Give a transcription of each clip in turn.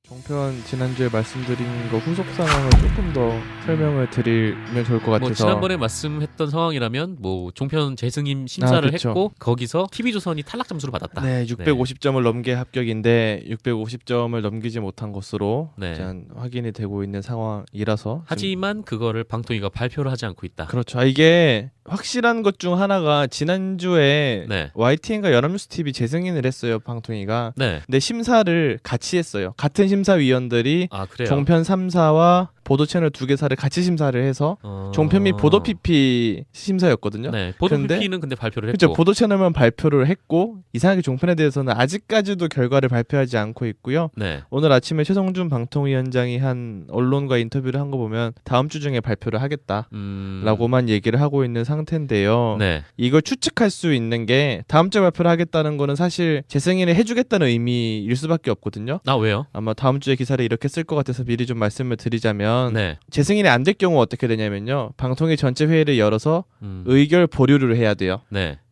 종편 지난주에 말씀드린 거 후속 상황을 조금 더 설명을 드리면 좋을 것 같아서 지난번에 말씀했던 상황이라면 종편 재승인 심사를 그쵸. 했고 거기서 TV조선이 탈락 점수를 받았다. 네, 650점을 넘게 합격인데 650점을 넘기지 못한 것으로 일단 확인이 되고 있는 상황이라서 하지만 그거를 방통위가 발표를 하지 않고 있다. 그렇죠. 이게 확실한 것 중 하나가 지난주에 YTN과 연합뉴스TV 재승인을 했어요, 방통위가. 근데 심사를 같이 했어요. 같은 심사위원들이 종편 3사와 보도 채널 2개사를 같이 심사를 해서 종편 및 보도 PP 심사였거든요. 보도 PP는 근데 발표를 했고. 그렇죠. 보도 채널만 발표를 했고 이상하게 종편에 대해서는 아직까지도 결과를 발표하지 않고 있고요. 오늘 아침에 최성준 방통위원장이 한 언론과 인터뷰를 한 거 보면 다음 주 중에 발표를 하겠다라고만 얘기를 하고 있는 상태인데요. 이걸 추측할 수 있는 게 다음 주에 발표를 하겠다는 거는 사실 재승인을 해주겠다는 의미일 수밖에 없거든요. 왜요? 아마 다음 주에 기사를 이렇게 쓸 것 같아서 미리 좀 말씀을 드리자면 재승인이 안 될 경우 어떻게 되냐면요. 방통위 전체 회의를 열어서 의결 보류를 해야 돼요.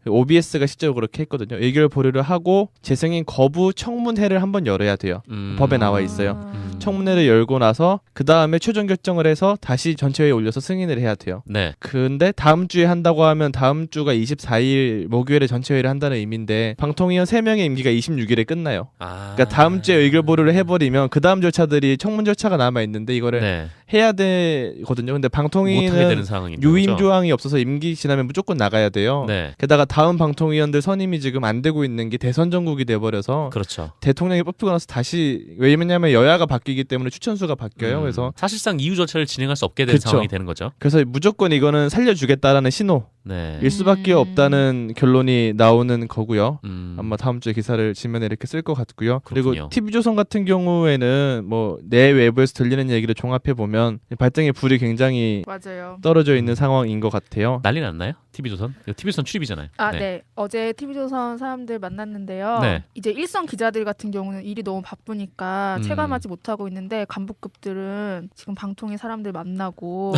OBS가 실제로 그렇게 했거든요. 의결 보류를 하고 재승인 거부 청문회를 한번 열어야 돼요. 법에 나와 있어요. 청문회를 열고 나서 그 다음에 최종 결정을 해서 다시 전체회의에 올려서 승인을 해야 돼요. 근데 다음 주에 한다고 하면 다음 주가 24일 목요일에 전체회의를 한다는 의미인데 방통위원 3명의 임기가 26일에 끝나요. 그러니까 다음 주에 의결 보류를 해버리면 그 다음 절차들이 청문 절차가 남아있는데 이거를 해야 되거든요. 근데 방통위는 유임 조항이 없어서 임기 지나면 무조건 나가야 돼요. 게다가 다음 방통위원들 선임이 지금 안 되고 있는 게 대선 전국이 돼버려서 대통령이 뽑히고 나서 다시 왜냐면 여야가 바뀌기 때문에 추천수가 바뀌어요. 그래서 사실상 이후 절차를 진행할 수 없게 되는 상황이 되는 거죠. 그래서 무조건 이거는 살려주겠다라는 신호일 수밖에 없다는 결론이 나오는 거고요. 아마 다음 주에 기사를 지면에 이렇게 쓸 것 같고요. 그리고 TV조선 같은 경우에는 내 외부에서 들리는 얘기를 종합해 보면 발등에 불이 굉장히 떨어져 있는 상황인 것 같아요. 난리 났나요? TV조선? TV조선 출입이잖아요. 네. 어제 TV조선 사람들 만났는데요. 이제 일선 기자들 같은 경우는 일이 너무 바쁘니까 체감하지 못하고 있는데 간부급들은 지금 방통위 사람들 만나고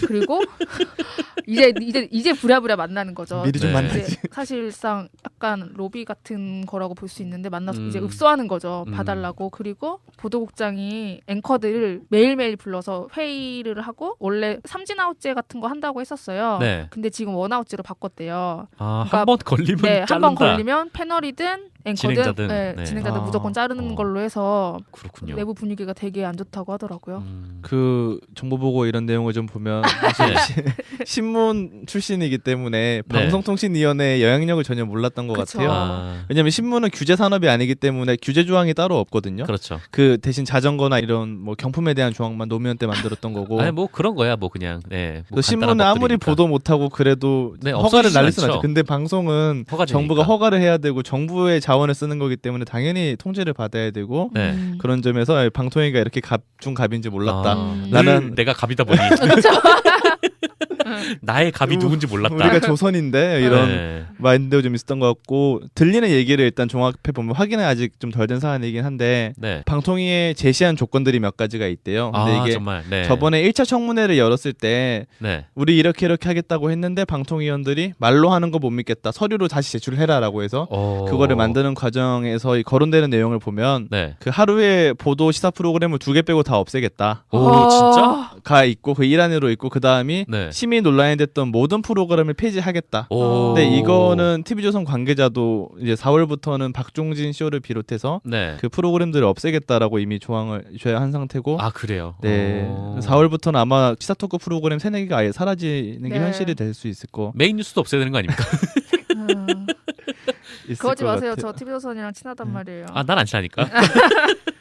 그리고 이제 부랴부랴 만나는 거죠. 미리 좀 만나지. 사실상 약간 로비 같은 거라고 볼 수 있는데 만나서 이제 읍소하는 거죠. 봐달라고. 그리고 보도국장이 앵커들을 매일매일 불러서 회의를 하고 원래 삼진아웃제 같은 거 한다고 했었어요. 근데 지금 원아웃제로 바꿨대요. 그러니까 한 번 걸리면 자른다. 한 번 걸리면 패널이든 앵커든 진행자든 무조건 자르는 걸로 해서 그렇군요. 내부 분위기가 되게 안 좋다고 하더라고요. 그 정보 보고 이런 내용을 좀 보면 사실 신문 출신이기 때문에 방송통신위원회의 영향력을 전혀 몰랐던 것 같아요. 왜냐하면 신문은 규제 산업이 아니기 때문에 규제 조항이 따로 없거든요. 그 대신 자전거나 이런 경품에 대한 조항만 노무현 때 만들었던 거고. 그런 거야 그냥. 신문은 아무리 보도 못하고 그래도 허가를 날릴 수는 없죠. 근데 방송은 정부가 허가를 해야 되고 정부의 자원을 쓰는 거기 때문에 당연히 통제를 받아야 되고 그런 점에서 방통위가 이렇게 갑중갑인지 몰랐다. 나는 내가 갑이다 보니 나의 갑이 누군지 몰랐다. 우리가 조선인데 이런 마인드가 좀 있었던 것 같고 들리는 얘기를 일단 종합해 보면 확인은 아직 좀 덜 된 사안이긴 한데 방통위에 제시한 조건들이 몇 가지가 있대요. 근데 이게 정말? 저번에 1차 청문회를 열었을 때 우리 이렇게 하겠다고 했는데 방통위원들이 말로 하는 거 못 믿겠다. 서류로 다시 제출해라라고 해서 그거를 만드는 과정에서 거론되는 내용을 보면 그 하루에 보도 시사 프로그램을 2개 빼고 다 없애겠다. 진짜? 가 있고 그 일환으로 있고 그 다음이 심의 논란이 됐던 모든 프로그램을 폐지하겠다. 근데 이거는 TV조선 관계자도 이제 4월부터는 박종진 쇼를 비롯해서 그 프로그램들을 없애겠다라고 이미 조항을 한 상태고. 그래요? 4월부터는 아마 시사 토크 프로그램 3-4개가 아예 사라지는 게 현실이 될 수 있을 거. 메인 뉴스도 없애야 되는 거 아닙니까? 그러지 마세요. 저 TV조선이랑 친하단 말이에요. 난 안 친하니까.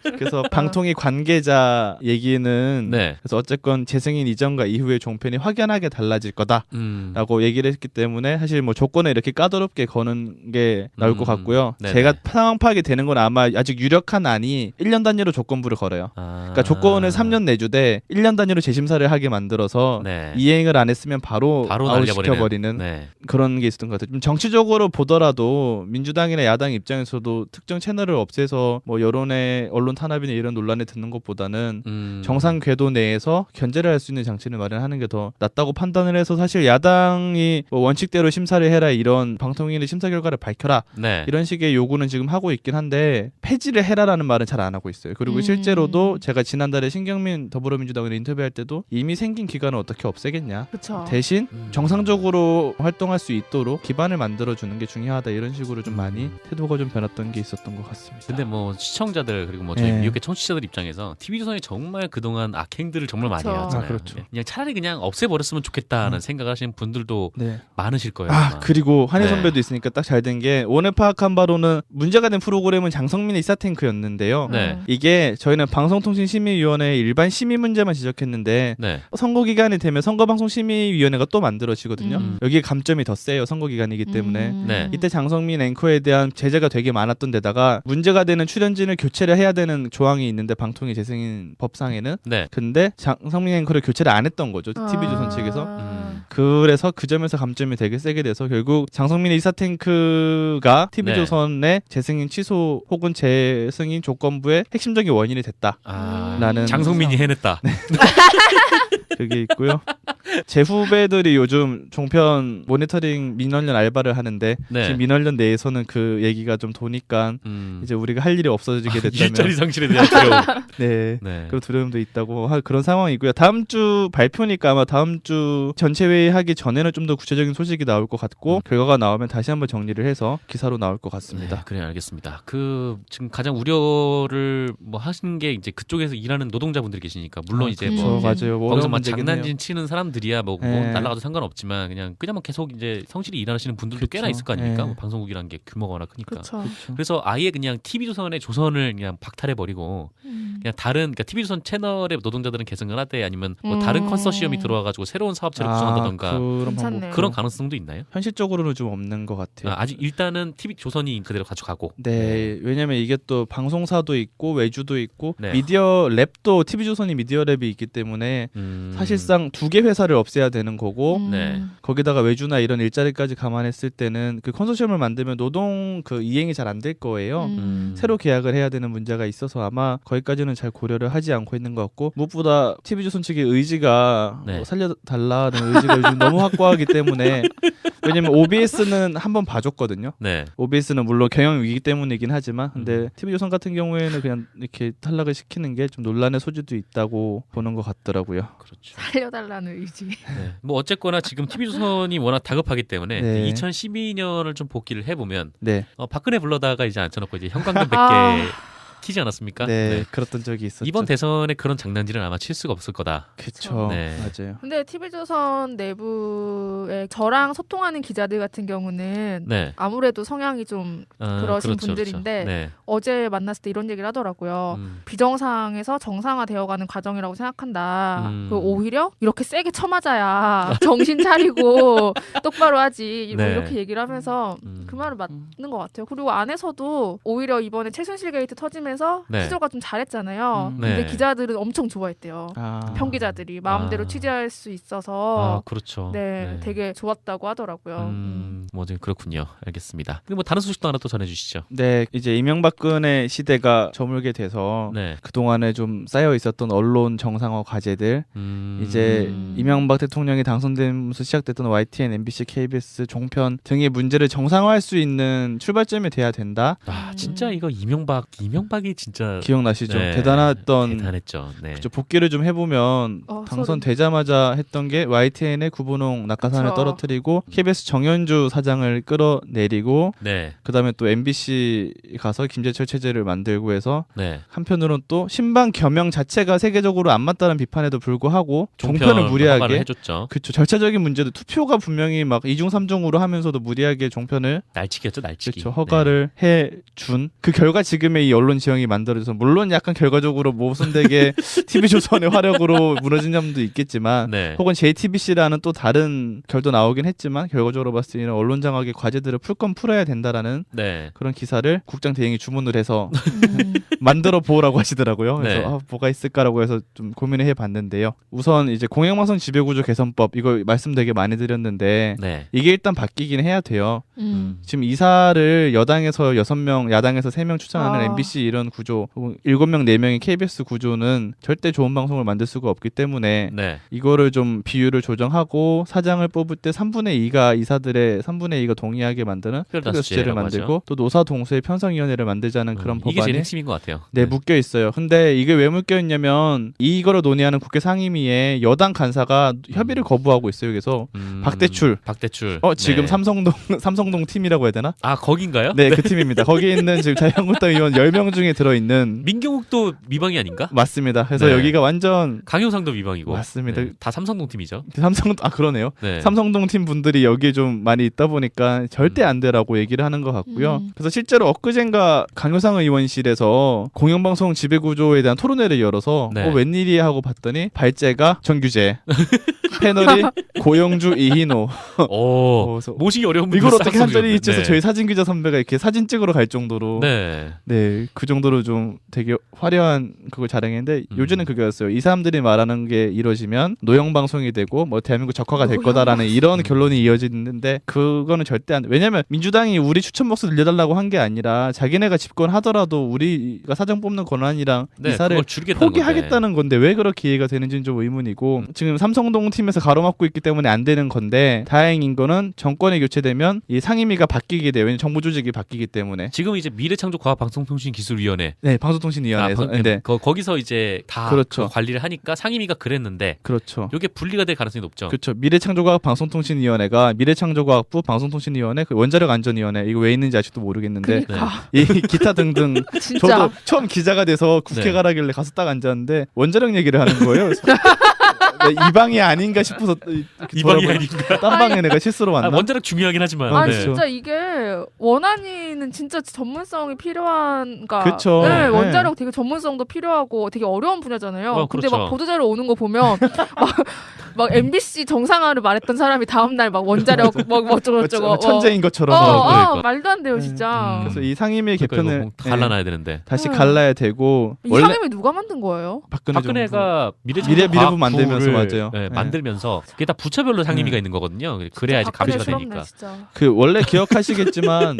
그래서 방통위 관계자 얘기는 그래서 어쨌건 재승인 이전과 이후의 종편이 확연하게 달라질 거다라고 얘기를 했기 때문에 사실 조건을 이렇게 까다롭게 거는 게 나올 것 같고요. 제가 상황 파악이 되는 건 아마 아직 유력한 안이 1년 단위로 조건부를 걸어요. 그러니까 조건을 3년 내주되 1년 단위로 재심사를 하게 만들어서 이행을 안 했으면 바로 아웃시켜버리는 그런 게 있었던 것 같아요. 좀 정치적으로 보더라도 민주당이나 야당 입장에서도 특정 채널을 없애서 여론의 언론 탄압 탄압이나 이런 논란에 듣는 것보다는 정상 궤도 내에서 견제를 할 수 있는 장치를 마련하는 게 더 낫다고 판단을 해서 사실 야당이 뭐 원칙대로 심사를 해라 이런 방통위의 심사 결과를 밝혀라 네. 이런 식의 요구는 지금 하고 있긴 한데 폐지를 해라라는 말은 잘 안 하고 있어요. 그리고 실제로도 제가 지난달에 신경민 더불어민주당을 인터뷰할 때도 이미 생긴 기관을 어떻게 없애겠냐. 그쵸. 대신 정상적으로 활동할 수 있도록 기반을 만들어주는 게 중요하다 이런 식으로 좀 많이 태도가 좀 변했던 게 있었던 것 같습니다. 근데 뭐 시청자들 그리고 뭐 저희 미국의 청취자들 입장에서 TV조선이 정말 그동안 악행들을 정말 많이 해왔잖아요. 그렇죠. 그냥 차라리 그냥 없애버렸으면 좋겠다는 생각을 하시는 분들도 네. 많으실 거예요. 그리고 한혜 선배도 있으니까 딱 잘 된 게 오늘 파악한 바로는 문제가 된 프로그램은 장성민의 이사탱크였는데요. 이게 저희는 방송통신심의위원회의 일반 심의 문제만 지적했는데 선거 기간이 되면 선거방송심의위원회가 또 만들어지거든요. 여기에 감점이 더 세요. 선거 기간이기 때문에. 이때 장성민 앵커에 대한 제재가 되게 많았던 데다가 문제가 되는 출연진을 교체를 해야 되는 조항이 있는데 방통위 재승인 법상에는 근데 장성민 앵커를 교체를 안 했던 거죠. TV조선 측에서. 그래서 그 점에서 감점이 되게 세게 돼서 결국 장성민의 이사탱크가 TV조선의 재승인 취소 혹은 재승인 조건부의 핵심적인 원인이 됐다. 라는 장성민이 해냈다. 그게 있고요. 제 후배들이 요즘 종편 모니터링 민원련 알바를 하는데 지금 민원련 내에서는 그 얘기가 좀 도니까 이제 우리가 할 일이 없어지게 됐다면 일자리 상실에 대한 두려움. 그런 두려움도 있다고 그런 상황이고요. 다음 주 발표니까 아마 다음 주 전체 회의 하기 전에는 좀 더 구체적인 소식이 나올 것 같고 결과가 나오면 다시 한번 정리를 해서 기사로 나올 것 같습니다. 그래 알겠습니다. 지금 가장 우려를 뭐 하시는 게 이제 그쪽에서 일하는 노동자분들이 계시니까 물론 이제 뭐 맞아요. 거기서 막 장난진 치는 사람들이야 뭐 날라가도 상관없지만 그냥 뭐 계속 이제 성실히 일하시는 분들도 꽤나 있을 거 아닙니까? 뭐 방송국이라는 게 규모가 워낙 크니까. 그래서 아예 그냥 TV조선의 조선을 그냥 박탈해 버리고 그냥 그러니까 TV조선 채널의 노동자들은 계승을 하되 아니면 뭐 다른 컨소시엄이 들어와가지고 새로운 사업체를 구성한다던가 그런 가능성도 있나요? 현실적으로는 좀 없는 것 같아요. 아직 일단은 TV조선이 그대로 가져가고. 왜냐면 이게 또 방송사도 있고 외주도 있고 미디어 랩도 TV조선이 미디어 랩이 있기 때문에 사실상 두 개 회사를 없애야 되는 거고 거기다가 외주나 이런 일자리까지 감안했을 때는 그 컨소시엄을 만들면 노동 그 이행이 잘 안 될 거예요. 새로 계약을 해야 되는 문제가 있어서 아마 거기까지는 잘 고려를 하지 않고 있는 것 같고 무엇보다 TV조선 측의 의지가 살려달라는 의지가 요즘 너무 확고하기 때문에 왜냐면 OBS는 한번 봐줬거든요. OBS는 물론 경영 위기 때문이긴 하지만 근데 TV조선 같은 경우에는 그냥 이렇게 탈락을 시키는 게 좀 논란의 소지도 있다고 보는 것 같더라고요. 그렇죠. 살려달라는 의지. 뭐 어쨌거나 지금 TV조선이 워낙 다급하기 때문에 2012년을 좀 복귀를 해보면 박근혜 불러다가 이제 앉혀놓고 이제 형광등 100개 튀지 않았습니까? 그랬던 적이 있었죠. 이번 대선에 그런 장난질은 아마 칠 수가 없을 거다. 그렇죠. 맞아요. 근데 TV조선 내부에 저랑 소통하는 기자들 같은 경우는 아무래도 성향이 좀 그러신 분들인데 어제 만났을 때 이런 얘기를 하더라고요. 비정상에서 정상화되어가는 과정이라고 생각한다. 오히려 이렇게 세게 쳐맞아야 정신 차리고 똑바로 하지. 이렇게 얘기를 하면서 그 말은 맞는 것 같아요. 그리고 안에서도 오히려 이번에 최순실 게이트 터지면서 취조가 좀 잘했잖아요. 근데 기자들은 엄청 좋아했대요. 평기자들이 마음대로 취재할 수 있어서 그렇죠. 되게 좋았다고 하더라고요. 뭐 그렇군요. 알겠습니다. 근데 뭐 다른 소식도 하나 또 전해주시죠. 이제 이명박근혜 시대가 저물게 돼서 그동안에 좀 쌓여 있었던 언론 정상화 과제들 이제 이명박 대통령이 당선되면서 시작됐던 YTN, MBC, KBS, 종편 등의 문제를 정상화할 수 있는 출발점이 돼야 된다. 진짜 이거 이명박이 진짜 기억나시죠? 대단했죠. 그렇죠. 복귀를 좀 해보면 당선되자마자 했던 게 YTN의 구본홍 낙하산을 떨어뜨리고 KBS 정현주 사장을 끌어내리고 그다음에 또 MBC 가서 김재철 체제를 만들고 해서 한편으로는 또 신방 겸영 자체가 세계적으로 안 맞다는 비판에도 불구하고 종편을 무리하게 해줬죠. 그렇죠. 절차적인 문제도 투표가 분명히 막 2중 3중으로 하면서도 무리하게 종편을 날치기였죠. 그렇죠. 허가를 해준 그 결과 지금의 이 언론 지형이 만들어져서 물론 약간 결과적으로 모순되게 TV조선의 화력으로 무너진 점도 있겠지만 혹은 JTBC라는 또 다른 결도 나오긴 했지만 결과적으로 봤을 때 이런 언론 장악의 과제들을 풀 건 풀어야 된다라는 그런 기사를 국장 대행이 주문을 해서 만들어 보라고 하시더라고요. 그래서 뭐가 있을까라고 해서 좀 고민을 해봤는데요. 우선 이제 공영방송 지배구조 개선법 이거 말씀 되게 많이 드렸는데 이게 일단 바뀌긴 해야 돼요. 지금 이사를 여당에서 6명, 야당에서 3명 추천하는 MBC 이런 구조, 7명, 4명의 KBS 구조는 절대 좋은 방송을 만들 수가 없기 때문에 네. 이거를 좀 비율을 조정하고 사장을 뽑을 때 3분의 2가 이사들의 3분의 2가 동의하게 만드는 특별다수제를 만들고 하죠. 또 노사 동수의 편성위원회를 만들자는 그런 법안이 이게 제일 핵심인 것 같아요. 네, 묶여 있어요. 근데 이게 왜 묶여 있냐면 이거를 논의하는 국회 상임위에 여당 간사가 협의를 거부하고 있어요. 그래서 박대출. 지금 네. 삼성동 팀이라고 해야 되나? 아, 거긴가요? 네, 그 팀입니다. 거기에 있는 지금 자유한국당 의원 10명 중에 들어있는 민경욱도 미방이 아닌가? 맞습니다. 그래서 여기가 완전 강효상도 미방이고 맞습니다. 다 삼성동 팀이죠. 그러네요. 삼성동 팀 분들이 여기에 좀 많이 있다 보니까 절대 안 되라고 얘기를 하는 것 같고요. 그래서 실제로 엊그젠가 강효상 의원실에서 공영방송 지배구조에 대한 토론회를 열어서 웬일이야 하고 봤더니 발제가 정규제 패널이 고영주, 이희노. 모시기 어려운 분들 이걸 어떻게 한 자리 있어서 저희 사진 기자 선배가 이렇게 사진 찍으러 갈 정도로 그 정도로 좀 되게 화려한 그걸 자랑했는데 요즘은 그거였어요. 이 사람들이 말하는 게 이루어지면 노영 방송이 되고 뭐 대한민국 적화가 될 거다라는 이런 결론이 이어지는데 그거는 절대 안 돼. 왜냐면 민주당이 우리 추천 목수 늘려달라고 한 게 아니라 자기네가 집권하더라도 우리가 사장 뽑는 권한이랑 이사를 포기하겠다는 건데 왜 그렇게 이해가 되는지는 좀 의문이고 지금 삼성동 팀에서 가로막고 있기 때문에 안 되는 건데 다행인 거는 정권이 교체되면 이 상임위가 바뀌게 돼요. 왜냐면 정부 조직이 바뀌기 때문에 지금 이제 미래창조과학방송통신기술위원회 방송통신위원회에서 거기서 이제 다 그 관리를 하니까 상임위가 그랬는데 이게 분리가 될 가능성이 높죠. 그렇죠. 미래창조과학방송통신위원회가 미래창조과학부 방송통신위원회 그 원자력안전위원회 이거 왜 있는지 아직도 모르겠는데 이 기타 등등 저도 처음 기자가 돼서 국회 가라길래 가서 딱 앉았는데 원자력 얘기를 하는 거예요. 이 방이 아닌가 싶어서 이 방이 아닌가? 딴 방에 내가 실수로 왔나? 원자력 중요하긴 하지만 진짜 이게 원안위는 진짜 전문성이 필요한 그쵸. 원자력 되게 전문성도 필요하고 되게 어려운 분야잖아요. 근데 막 보도자료 오는 거 보면 막 MBC 정상화를 말했던 사람이 다음날 막 원자력 뭐 어쩌고저쩌고 천재인 것처럼 말도 안 돼요 진짜. 그래서 이 상임위 개편을 갈라놔야 되는데 다시 갈라야 되고 이 상임위 누가 만든 거예요? 박근혜가 미래부 만들면서 맞아요. 만들면서 그게 다 부처별로 상임위가 있는 거거든요. 그래야지 감시가 되니까. 그 원래 기억하시겠지만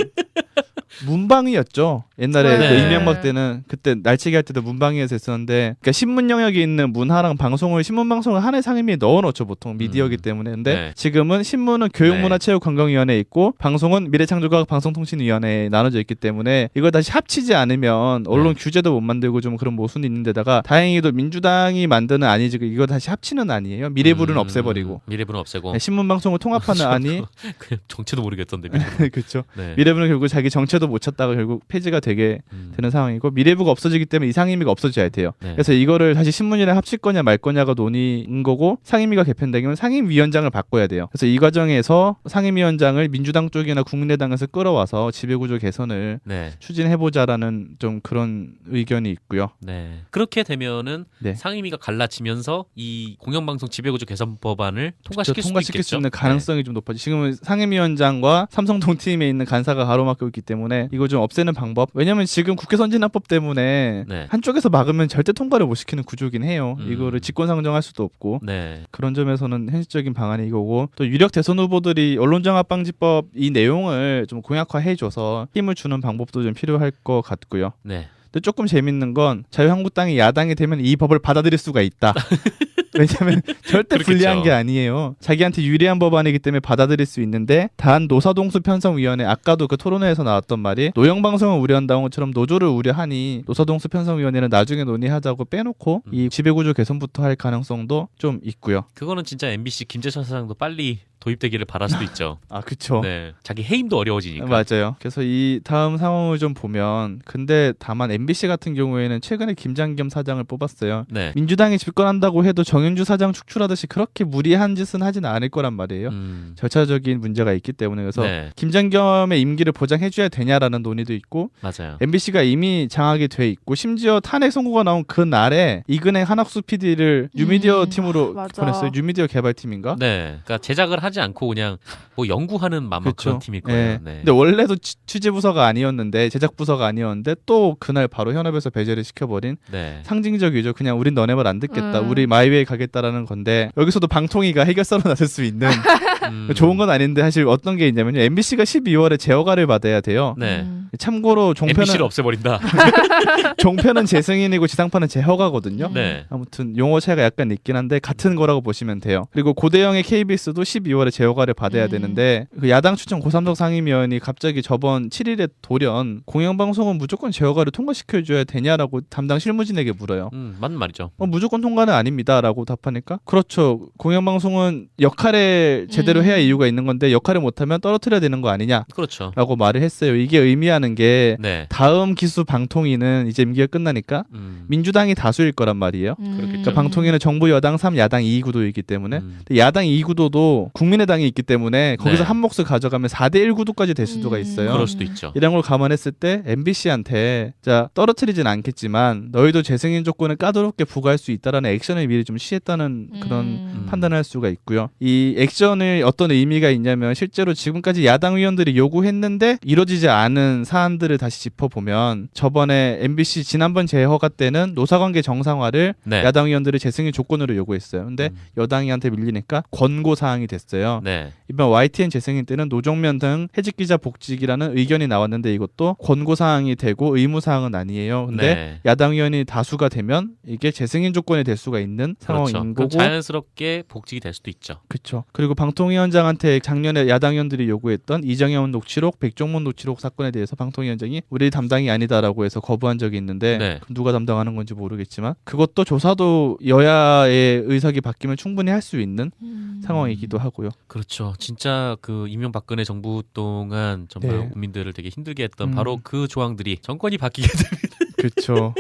문방위였죠. 옛날에 그 이명박 때는 그때 날치기 할 때도 문방위에서 했었는데 그러니까 신문 영역이 있는 문화랑 방송을 신문 방송을 하나의 상임위에 넣어놓죠. 보통 미디어이기 때문에. 근데 지금은 신문은 교육문화체육관광위원회에 있고 방송은 미래창조과학 방송통신위원회에 나눠져 있기 때문에 이걸 다시 합치지 않으면 언론 규제도 못 만들고 좀 그런 모순이 있는데다가 다행히도 민주당이 만드는 아니지 이거 다시 합치는 아니에요. 미래부는 없애버리고 미래부는 없애고 신문 방송을 통합하는 아니 그냥 정체도 모르겠던데 그렇죠. 미래부는 결국 자기 정체도 못 찾다가 결국 폐지가 되게 되는 상황이고 미래부가 없어지기 때문에 이 상임위가 없어져야 돼요. 그래서 이거를 다시 신문이랑 합칠 거냐 말 거냐가 논의인 거고 상임위가 개편되면 상임위원장을 바꿔야 돼요. 그래서 이 과정에서 상임위원장을 민주당 쪽이나 국민의당에서 끌어와서 지배구조 개선을 추진해보자라는 좀 그런 의견이 있고요. 그렇게 되면은 상임위가 갈라지면서 이 공영방송 지배구조 개선 법안을 통과시킬 수 있는 가능성이 좀 높아지죠. 지금은 상임위원장과 삼성동 팀에 있는 간사가 가로막고 있기 때문에 이거 좀 없애는 방법. 왜냐면 지금 국회 선진화법 때문에 한쪽에서 막으면 절대 통과를 못 시키는 구조긴 해요. 이거를 직권상정할 수도 없고 그런 점에서는 현실적인 방안이 이거고 또 유력 대선 후보들이 언론정합방지법 이 내용을 좀 공약화해줘서 힘을 주는 방법도 좀 필요할 것 같고요. 근데 조금 재밌는 건 자유한국당이 야당이 되면 이 법을 받아들일 수가 있다. 왜냐면 절대 불리한 게 아니에요. 자기한테 유리한 법안이기 때문에 받아들일 수 있는데 단 노사동수 편성위원회 아까도 그 토론회에서 나왔던 말이 노영방송을 우려한다는 것처럼 노조를 우려하니 노사동수 편성위원회는 나중에 논의하자고 빼놓고 이 지배구조 개선부터 할 가능성도 좀 있고요. 그거는 진짜 MBC 김재철 사장도 빨리 도입되기를 바랄 수도 있죠. 그쵸. 자기 해임도 어려워지니까. 맞아요. 그래서 이 다음 상황을 좀 보면 근데 다만 MBC 같은 경우에는 최근에 김장겸 사장을 뽑았어요. 민주당이 집권한다고 해도 정윤주 사장 축출하듯이 그렇게 무리한 짓은 하진 않을 거란 말이에요. 절차적인 문제가 있기 때문에 그래서 김장겸의 임기를 보장해줘야 되냐라는 논의도 있고 MBC가 이미 장악이 돼 있고 심지어 탄핵 선고가 나온 그 날에 이근행 한학수 PD를 뉴미디어 팀으로 보냈어요. 뉴미디어 개발팀인가? 그러니까 제작을 하지 않고 그냥 뭐 연구하는 그런 팀일 거예요. 근데 원래도 취재부서가 아니었는데 제작부서가 아니었는데 또 그날 바로 현업에서 배제를 시켜버린 상징적이죠. 그냥 우린 너네 말 안 듣겠다. 우리 마이웨이 전체회의 가겠다라는 건데 여기서도 방통위가 해결사로 나설 수 있는 좋은 건 아닌데 사실 어떤 게 있냐면요. MBC가 12월에 제허가를 받아야 돼요. 네. 참고로 종편은 MBC를 없애버린다. 종편은 재승인이고 지상파는 제허가거든요. 네. 아무튼 용어 차이가 약간 있긴 한데 같은 거라고 보시면 돼요. 그리고 고대영의 KBS도 12월에 제허가를 받아야 되는데 그 야당 추천 고삼석 상임위원이 갑자기 저번 7일에 돌연 공영방송은 무조건 제허가를 통과시켜줘야 되냐라고 담당 실무진에게 물어요. 맞는 말이죠. 무조건 통과는 아닙니다라고 답하니까 그렇죠. 공영방송은 역할을 제대로 해야 이유가 있는 건데 역할을 못하면 떨어뜨려야 되는 거 아니냐. 그렇죠. 라고 말을 했어요. 이게 의미하는 게 네. 다음 기수 방통위는 이제 임기가 끝나니까 민주당이 다수일 거란 말이에요. 그러니까 방통위는 정부 여당 3, 야당 2 구도이기 때문에 야당 2 구도도 국민의당이 있기 때문에 거기서 한 몫을 가져가면 4대1 구도까지 될 수도 있어요. 그럴 수도 있죠. 이런 걸 감안했을 때 MBC한테 자 떨어뜨리진 않겠지만 너희도 재승인 조건을 까다롭게 부과할 수 있다라는 액션을 미리 좀 취했다는 그런 판단을 할 수가 있고요. 이 액션을 어떤 의미가 있냐면 실제로 지금까지 야당 의원들이 요구했는데 이루어지지 않은 사안들을 다시 짚어보면 저번에 MBC 지난번 재허가 때는 노사관계 정상화를 네. 야당 의원들이 재승인 조건으로 요구했어요. 근데 여당이한테 밀리니까 권고 사항이 됐어요. 네. 이번 YTN 재승인 때는 노정면 등 해직기자 복직이라는 의견이 나왔는데 이것도 권고 사항이 되고 의무 사항은 아니에요. 근데 네. 야당 의원이 다수가 되면 이게 재승인 조건이 될 수가 있는 그렇죠. 상황인 거고 자연스럽게 복직이 될 수도 있죠. 그렇죠. 그리고 방통위원장한테 작년에 야당 의원들이 요구했던 이정현 녹취록, 백종문 녹취록 사건에 대해서 방통위원장이 우리 담당이 아니다라고 해서 거부한 적이 있는데 네. 누가 담당하는 건지 모르겠지만 그것도 조사도 여야의 의석이 바뀌면 충분히 할 수 있는 상황이기도 하고요. 그렇죠. 진짜 그 이명박근혜 정부 동안 정말 네. 국민들을 되게 힘들게 했던 바로 그 조항들이 정권이 바뀌게 됩니다. 그렇죠.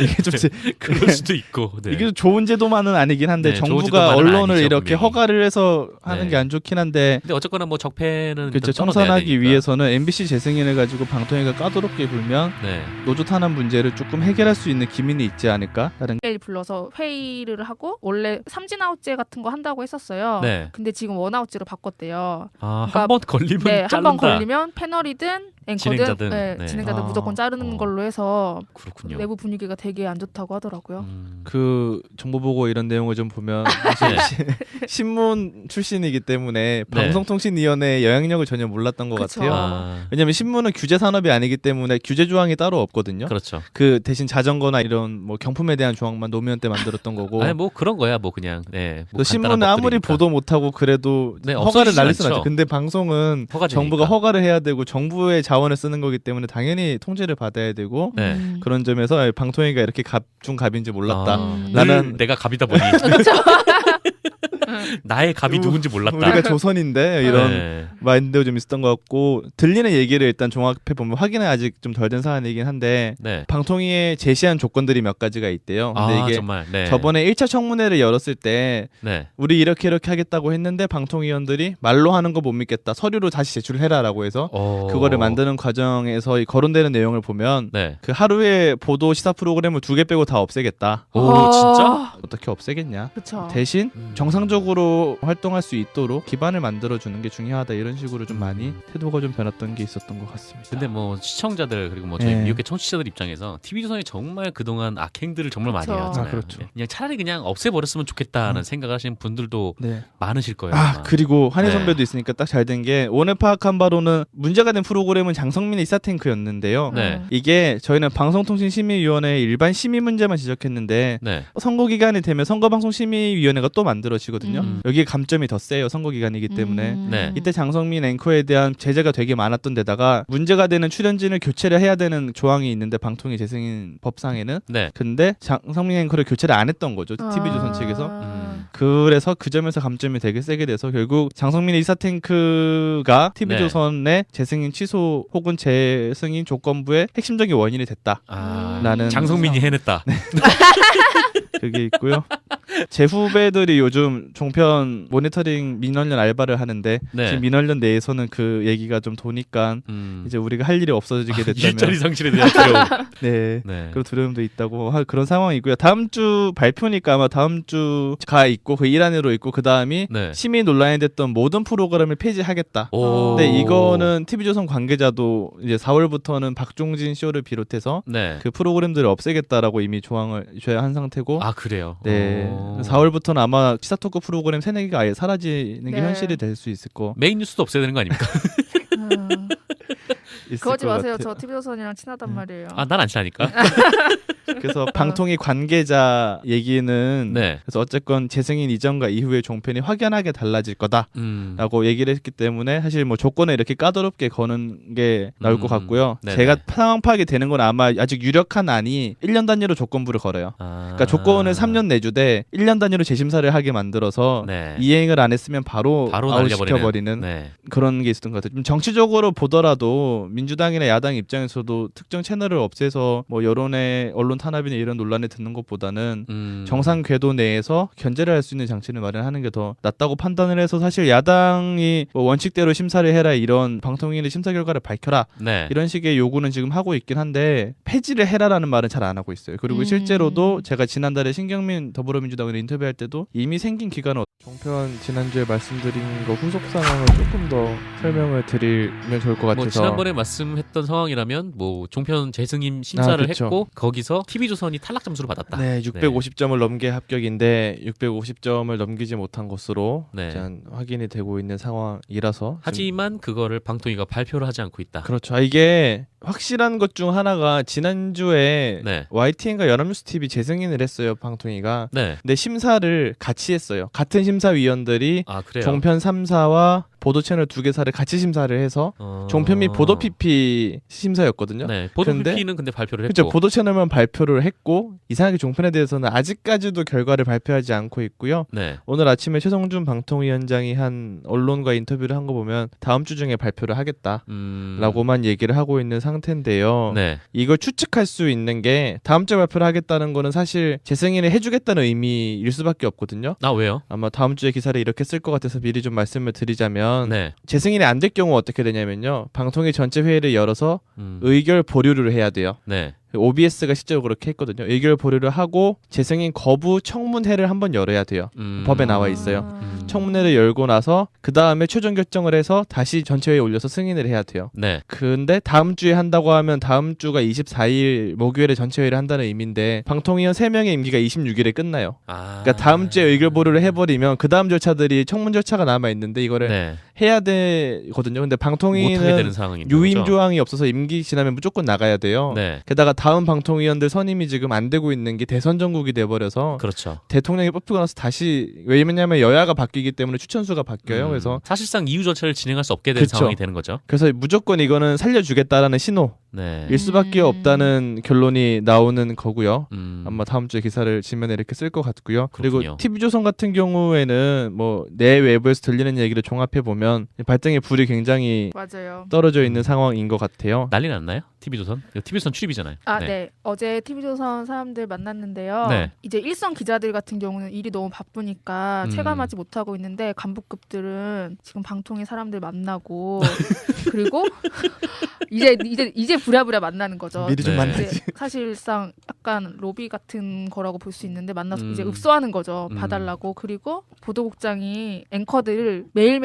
이게 좀 그럴 수도 있고 네. 이게 좋은 제도만은 아니긴 한데 네, 정부가 언론을 아니죠, 이렇게 분명히. 허가를 해서 하는 네. 게 안 좋긴 한데 근데 어쨌거나 뭐 적폐는 그렇죠. 청산하기 위해서는 MBC 재승인을 가지고 방통위가 까다롭게 굴면 네. 노조 탄압 문제를 조금 해결할 수 있는 기민이 있지 않을까? 다른 매일 불러서 회의를 하고 원래 삼진아웃제 같은 거 한다고 했었어요. 네. 근데 지금 원아웃제로 바꿨대요. 그러니까 한 번 걸리면 네, 자른다. 한 번 걸리면 패널이든 앵커든 진행자든. 네, 네. 진행자든 무조건 자르는 걸로 해서 그렇군요. 내부 분위기가 되게 안 좋다고 하더라고요. 그 정보 보고 이런 내용을 좀 보면 사실 신문 출신이기 때문에 방송통신위원회의 영향력을 전혀 몰랐던 것 그쵸. 같아요. 왜냐하면 신문은 규제 산업이 아니기 때문에 규제 조항이 따로 없거든요. 그렇죠. 그 대신 자전거나 이런 뭐 경품에 대한 조항만 노무현 때 만들었던 거고. 아니 뭐 그런 거야 뭐 그냥. 네. 뭐 신문은 아무리 보도 못하고 그래도 허가를 날릴 수는 없죠. 근데 방송은 정부가 허가를 해야 되고 정부의 자원을 쓰는 거기 때문에 당연히 통제를 받아야 되고 그런 점에서 방통위가 이렇게 갑중갑인지 몰랐다. 나는 내가 갑이다 보니 나의 갑이 누군지 몰랐다. 우리가 조선인데 이런 마인드가 좀 있었던 것 같고 들리는 얘기를 일단 종합해 보면 확인은 아직 좀 덜 된 사안이긴 한데 방통위에 제시한 조건들이 몇 가지가 있대요. 근데 이게 정말? 저번에 1차 청문회를 열었을 때 우리 이렇게 하겠다고 했는데 방통위원들이 말로 하는 거 못 믿겠다. 서류로 다시 제출해라라고 해서 그거를 만드는 과정에서 거론되는 내용을 보면 그 하루에 보도 시사 프로그램을 2개 빼고 다 없애겠다. 오 진짜? 어떻게 없애겠냐? 그쵸. 대신 정상적으로 활동할 수 있도록 기반을 만들어주는 게 중요하다. 이런 식으로 좀 많이 태도가 좀 변했던 게 있었던 것 같습니다. 근데 뭐 시청자들 그리고 뭐 저희 미국의 청취자들 입장에서 TV조선이 정말 그동안 악행들을 정말 많이 해왔잖아요. 그렇죠. 그냥 차라리 그냥 없애버렸으면 좋겠다는 생각을 하시는 분들도 많으실 거예요. 그리고 한희 선배도 있으니까 딱 잘 된 게 오늘 파악한 바로는 문제가 된 프로그램은 장성민의 이사탱크였는데요. 이게 저희는 방송통신심의위원회의 일반 심의 문제만 지적했는데 선거 기간이 되면 선거방송심의위원회가 또 만들어지거든요. 여기에 감점이 더 세요. 선거 기간이기 때문에. 이때 장성민 앵커에 대한 제재가 되게 많았던 데다가 문제가 되는 출연진을 교체를 해야 되는 조항이 있는데 방통위 재승인 법상에는 근데 장성민 앵커를 교체를 안 했던 거죠. TV조선 측에서. 그래서 그 점에서 감점이 되게 세게 돼서 결국 장성민의 이사탱크가 TV조선의 재승인 취소 혹은 재승인 조건부의 핵심적인 원인이 됐다. 라는 장성민이 해냈다. 그게 있고요. 제 후배들이 요즘 종편 모니터링 민원련 알바를 하는데 지금 민원련 내에서는 그 얘기가 좀 도니까 이제 우리가 할 일이 없어지게 됐다면 일자리 상실에 대한 두려움. 그런 두려움도 있다고 그런 상황이고요. 다음 주 발표니까 아마 다음 주가 있고 그 일환으로 있고 그 다음이 심의 논란이 됐던 모든 프로그램을 폐지하겠다. 근데 이거는 TV조선 관계자도 이제 4월부터는 박종진 쇼를 비롯해서 그 프로그램들을 없애겠다라고 이미 조항을 줘야 한 상태고. 그래요. 네. 4월부터는 아마 시사 토크 프로그램 새내 개가 아예 사라지는 게 현실이 될 수 있을 거. 메인 뉴스도 없애야 되는 거 아닙니까? 그러지 마세요. 저 TV조선이랑 친하단 말이에요. 난 안 친하니까. 그래서 방통위 관계자 얘기는 그래서 어쨌건 재승인 이전과 이후의 종편이 확연하게 달라질 거다라고 얘기를 했기 때문에 사실 뭐 조건을 이렇게 까다롭게 거는 게 나올 것 같고요. 제가 상황 파악이 되는 건 아마 아직 유력한 안이 1년 단위로 조건부를 걸어요. 그러니까 조건을 3년 내주되 1년 단위로 재심사를 하게 만들어서 이행을 안 했으면 바로 아웃시켜버리는 그런 게 있었던 것 같아요. 좀 정치적으로 보더라도 민주당이나 야당 입장에서도 특정 채널을 없애서 뭐 여론의 언론 탄압이나 이런 논란에 듣는 것보다는 정상 궤도 내에서 견제를 할 수 있는 장치를 마련하는 게 더 낫다고 판단을 해서 사실 야당이 뭐 원칙대로 심사를 해라 이런 방통위의 심사 결과를 밝혀라 이런 식의 요구는 지금 하고 있긴 한데 폐지를 해라라는 말은 잘 안 하고 있어요. 그리고 실제로도 제가 지난달에 신경민 더불어민주당 의원 인터뷰할 때도 이미 생긴 기간은 종편 지난주에 말씀드린 거 후속 상황을 조금 더 설명을 드리면 좋을 것 같아서 뭐 지난번에 말씀했던 상황이라면 뭐 종편 재승인 심사를 했고 거기서 TV조선이 탈락 점수를 받았다. 네, 650점을 넘게 합격인데 650점을 넘기지 못한 것으로 일단 확인이 되고 있는 상황이라서 하지만 그거를 방통위가 발표를 하지 않고 있다. 그렇죠. 이게 확실한 것 중 하나가 지난주에 YTN과 연합뉴스 TV 재승인을 했어요. 방통위가. 근데 심사를 같이 했어요. 같은 심사위원들이 종편 3사와 보도 채널 2개사를 같이 심사를 해서 종편 및 보도 PP 심사였거든요. 보도 PP는 근데 발표를 했고. 그렇죠. 보도 채널만 발표를 했고 이상하게 종편에 대해서는 아직까지도 결과를 발표하지 않고 있고요. 오늘 아침에 최성준 방통위원장이 한 언론과 인터뷰를 한 거 보면 다음 주 중에 발표를 하겠다라고만 얘기를 하고 있는 상태인데요. 이걸 추측할 수 있는 게 다음 주에 발표를 하겠다는 거는 사실 재승인을 해주겠다는 의미일 수밖에 없거든요. 왜요? 아마 다음 주에 기사를 이렇게 쓸 것 같아서 미리 좀 말씀을 드리자면 재승인이 안 될 경우 어떻게 되냐면요. 방통위 전체 회의를 열어서 의결 보류를 해야 돼요. OBS가 실제로 그렇게 했거든요. 의결 보류를 하고 재승인 거부 청문회를 한번 열어야 돼요. 법에 나와 있어요. 청문회를 열고 나서 그 다음에 최종 결정을 해서 다시 전체회의에 올려서 승인을 해야 돼요. 근데 다음 주에 한다고 하면 다음 주가 24일 목요일에 전체회의를 한다는 의미인데 방통위원 3명의 임기가 26일에 끝나요. 그러니까 다음 주에 의결 보류를 해버리면 그 다음 절차들이 청문 절차가 남아 있는데 이거를 해야 되거든요. 근데 방통위는 유임 조항이 없어서 임기 지나면 무조건 나가야 돼요. 게다가 다음 방통위원들 선임이 지금 안 되고 있는 게 대선 전국이 돼버려서 대통령이 뽑히고 나서 다시 왜냐면 여야가 바뀌기 때문에 추천수가 바뀌어요. 그래서 사실상 이후 절차를 진행할 수 없게 된 상황이 되는 거죠. 그래서 무조건 이거는 살려주겠다라는 신호일 수밖에 없다는 결론이 나오는 거고요. 아마 다음 주에 기사를 지면에 이렇게 쓸 것 같고요. 그리고 TV조선 같은 경우에는 뭐 내 외부에서 들리는 얘기를 종합해 보면 발등에 불이 굉장히 떨어져 있는 상황인 것 같아요. 난리 났나요? TV조선? TV조선 출입이잖아요. 네. 어제 TV조선 사람들 만났는데요. 이제 일선 기자들 같은 경우는 일이 너무 바쁘니까 체감하지 못하고 있는데 간부급들은 지금 방통위 사람들 만나고 그리고 이제 부랴부랴 만나는 거죠. 미리 좀 만나지. 사실상 약간 로비 같은 거라고 볼 수 있는데 만나서 이제 읍소하는 거죠. 봐달라고. 그리고 보도국장이 앵커들을 매일매일